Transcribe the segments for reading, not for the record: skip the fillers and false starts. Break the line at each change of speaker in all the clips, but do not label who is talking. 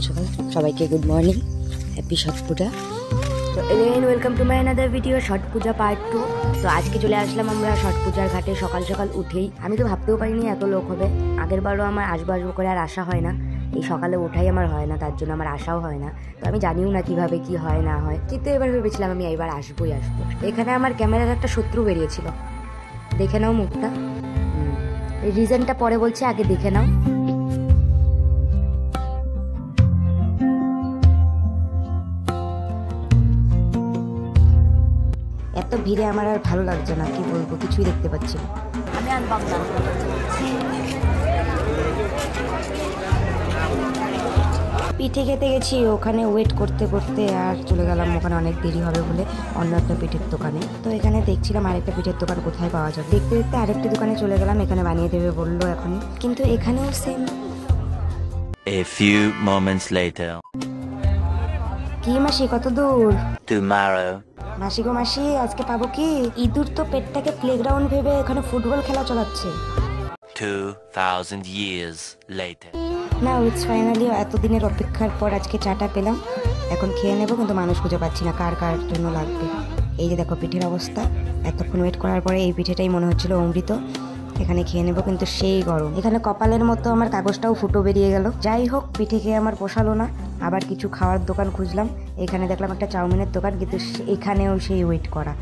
সকাল সবাইকে good morning, happy ছট পূজা। তো again welcome to my another video Chhath Puja part 2। তো আজকে চলে আসলাম আমরা ছট পূজার ঘাটে সকাল সকাল উঠেই। আমি তো ভাবতেও পারিনি এত লোক হবে। আগের বারও আমার আসবো করে আর আসা হয় না, এই সকালে ওঠাই আমার হয় না, তার জন্য আমার আসাও হয় না। তো আমি জানিও না কিভাবে কি হয় না হয়, কিন্তু এবার ভেবেছিলাম আমি এবার আসবো। এখানে আমার ক্যামেরার একটা শত্রু বেরিয়েছিল, দেখে নাও মুখটা। রিজনটা পরে বলছি, আগে দেখে নাও। এত ভিড়ে আমার আর ভালো লাগছে না, কি বলবো, কিছুই দেখতে পাচ্ছি না। আমি আনবাম না, পিঠে খেতে গেছি, ওখানে ওয়েট করতে করতে আর চলে গেলাম ওখানে অনেক দেরি হবে বলে অন্য একটা পিঠের দোকানে। তো এখানে দেখছিলাম আরেকটা পিঠের দোকান কোথায় পাওয়া যাবে, দেখতে দেখতে আরেকটা দোকানে চলে গেলাম। এখানে বানিয়ে দেবে বললো এখন, কিন্তু এখানেও same.
A few moments later.
কি মাসি, কত দূর?
Tomorrow.
মাসি গো মাসি, আজকে পাবো কি? ইঁদুর তো পেটটাকে প্লেগ্রাউন্ড ভেবে এখানে ফুটবল খেলা চালাচ্ছে।
2000 years later.
না, ইটস ফাইনালি এতদিনের অপেক্ষার পর আজকে চাটা পেলাম। এখন খেয়ে নেবো, কিন্তু মানুষ খুঁজে পাচ্ছি না কার কার জন্য লাগবে। এই যে দেখো পিঠের অবস্থা, এতক্ষণ ওয়েট করার পরে এই পিঠেটাই মনে হচ্ছিল অমৃত। এখানে খেয়ে নেবো, কিন্তু সেই গরম। এখানে কপালের মতো আমার কাগজটাও ফুটো বেরিয়ে গেল। যাই হোক, পিঠে খেয়ে আমার পোষালো না, আবার কিছু খাওয়ার দোকান খুঁজলাম। এখানে দেখলাম একটা চাউমিনের দোকান, কিন্তু এখানেও সেই ওয়েট করা।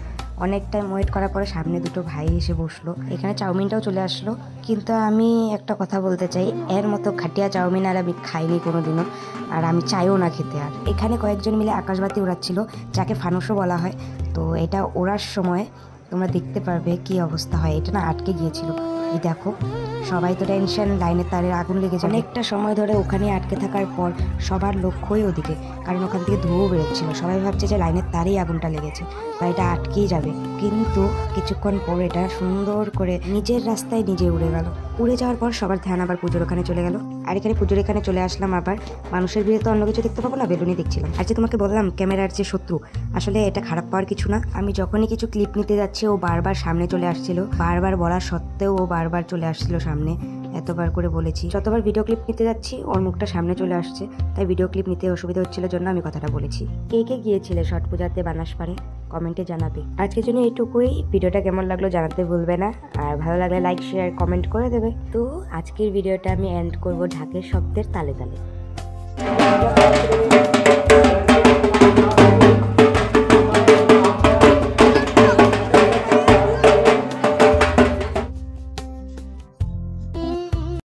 অনেক টাইম ওয়েট করার পরে সামনে দুটো ভাই এসে বসলো, এখানে চাউমিনটাও চলে আসলো। কিন্তু আমি একটা কথা বলতে চাই, এর মতো খাটিয়া চাউমিন আর আমি খাইনি কোনোদিনও, আর আমি চাইও না খেতে। আর এখানে কয়েকজন মিলে আকাশবাতি উড়াচ্ছিল, যাকে ফানুসও বলা হয়। তো এটা ওড়ার সময় তোমরা দেখতে পারবে কি অবস্থা হয়। এটা না আটকে গিয়েছিল, এই দেখো সবাই তো টেনশন, লাইনের তারে আগুন লেগেছে। অনেকটা সময় ধরে ওখানে আটকে থাকার পর সবার লক্ষ্যই ওদিকে, কারণ ওখান থেকে ধোঁয়াও বেরোচ্ছিল। সবাই ভাবছে যে লাইনের তারেই আগুনটা লেগেছে বা এটা আটকেই যাবে, কিন্তু কিছুক্ষণ পর এটা সুন্দর করে নিজের রাস্তায় নিজে উড়ে গেল। উড়ে যাওয়ার পর সবার ধ্যান আবার পুজোর ওখানে চলে গেল। আর এখানে পুজোর এখানে চলে আসলাম আবার। মানুষের ভিড়ে তো অন্য কিছু দেখতে পাবো না, বেলুনই দেখছিলাম। আর যে তোমাকে বললাম ক্যামেরার যে শত্রু, আসলে এটা খারাপ পাওয়ার কিছু না। আমি যখনই কিছু ক্লিপ নিতে যাচ্ছি ও বারবার সামনে চলে আসছিল, বারবার বলা সত্ত্বেও ও বারবার চলে আসছিল সামনে। এতবার করে বলেছি, যতবার ভিডিও ক্লিপ নিতে যাচ্ছি ওর মুখটা সামনে চলে আসছে, তাই ভিডিও ক্লিপ নিতে অসুবিধা হচ্ছিল জন্য আমি কথাটা বলেছি। কে কে গিয়েছিলে ছট পূজাতে বানাসপাড়ে কমেন্টে জানাবে। আজকের জন্য এইটুকুই। ভিডিওটা কেমন লাগলো জানাতে ভুলবে না, আর ভালো লাগলে লাইক শেয়ার কমেন্ট করে দেবে। তো আজকের ভিডিওটা আমি এন্ড করব ঢাকের শব্দের তালে তালে।